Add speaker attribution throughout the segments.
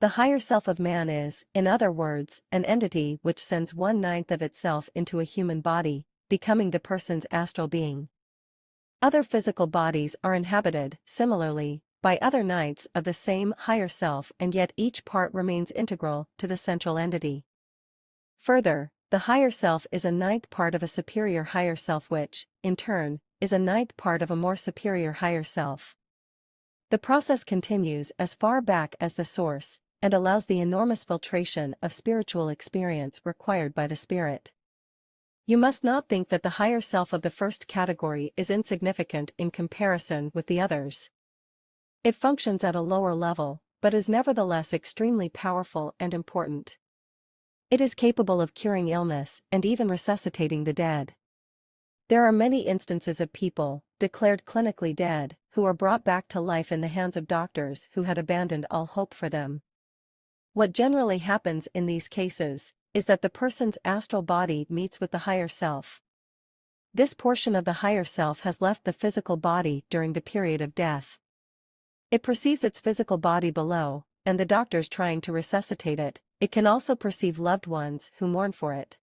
Speaker 1: The higher self of man is, in other words, an entity which sends 1/9 of itself into a human body, becoming the person's astral being. Other physical bodies are inhabited, similarly, by other nights of the same higher self, and yet each part remains integral to the central entity. Further, the higher self is a 9th part of a superior higher self which, in turn, is a 9th part of a more superior higher self. The process continues as far back as the source, and allows the enormous filtration of spiritual experience required by the spirit. You must not think that the higher self of the first category is insignificant in comparison with the others. It functions at a lower level, but is nevertheless extremely powerful and important. It is capable of curing illness and even resuscitating the dead. There are many instances of people, declared clinically dead, who are brought back to life in the hands of doctors who had abandoned all hope for them. What generally happens in these cases is that the person's astral body meets with the higher self. This portion of the higher self has left the physical body during the period of death. It perceives its physical body below, and the doctors trying to resuscitate it. It can also perceive loved ones who mourn for it.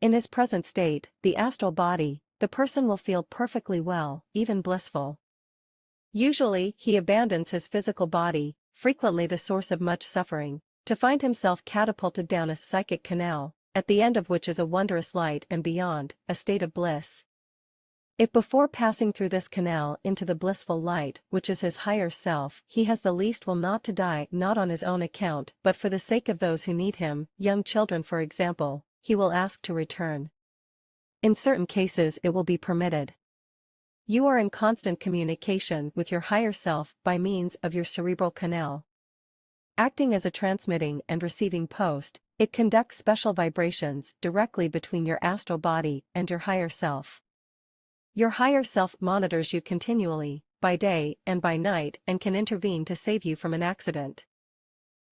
Speaker 1: In his present state, the astral body, the person will feel perfectly well, even blissful. Usually, he abandons his physical body, frequently the source of much suffering, to find himself catapulted down a psychic canal, at the end of which is a wondrous light and beyond, a state of bliss. If before passing through this canal into the blissful light, which is his higher self, he has the least will not to die, not on his own account but for the sake of those who need him, young children for example, he will ask to return. In certain cases it will be permitted. You are in constant communication with your higher self by means of your cerebral canal. Acting as a transmitting and receiving post, it conducts special vibrations directly between your astral body and your higher self. Your higher self monitors you continually, by day and by night, and can intervene to save you from an accident.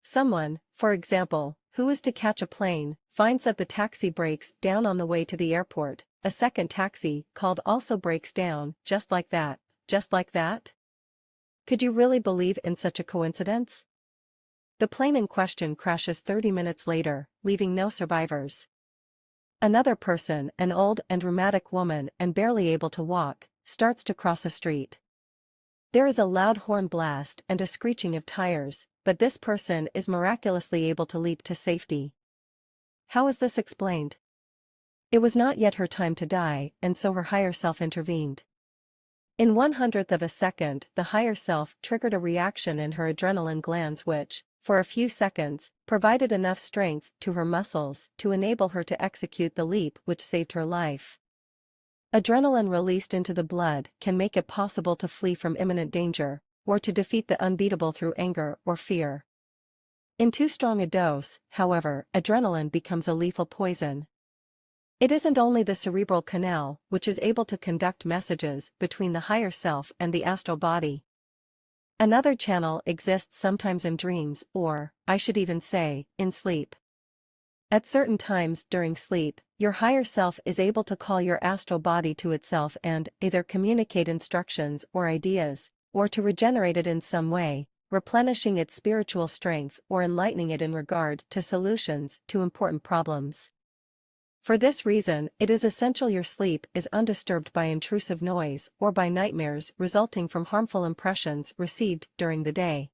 Speaker 1: Someone, for example, who is to catch a plane, finds that the taxi breaks down on the way to the airport. A second taxi, called also breaks down, just like that, just like that? Could you really believe in such a coincidence? The plane in question crashes 30 minutes later, leaving no survivors. Another person, an old and rheumatic woman and barely able to walk, starts to cross a street. There is a loud horn blast and a screeching of tires, but this person is miraculously able to leap to safety. How is this explained? It was not yet her time to die, and so her higher self intervened. In 1/100th of a second, the higher self triggered a reaction in her adrenaline glands which, for a few seconds, provided enough strength to her muscles to enable her to execute the leap which saved her life. Adrenaline released into the blood can make it possible to flee from imminent danger, or to defeat the unbeatable through anger or fear. In too strong a dose, however, adrenaline becomes a lethal poison. It isn't only the cerebral canal which is able to conduct messages between the higher self and the astral body. Another channel exists sometimes in dreams or, I should even say, in sleep. At certain times during sleep, your higher self is able to call your astral body to itself and either communicate instructions or ideas, or to regenerate it in some way, replenishing its spiritual strength or enlightening it in regard to solutions to important problems. For this reason, it is essential your sleep is undisturbed by intrusive noise or by nightmares resulting from harmful impressions received during the day.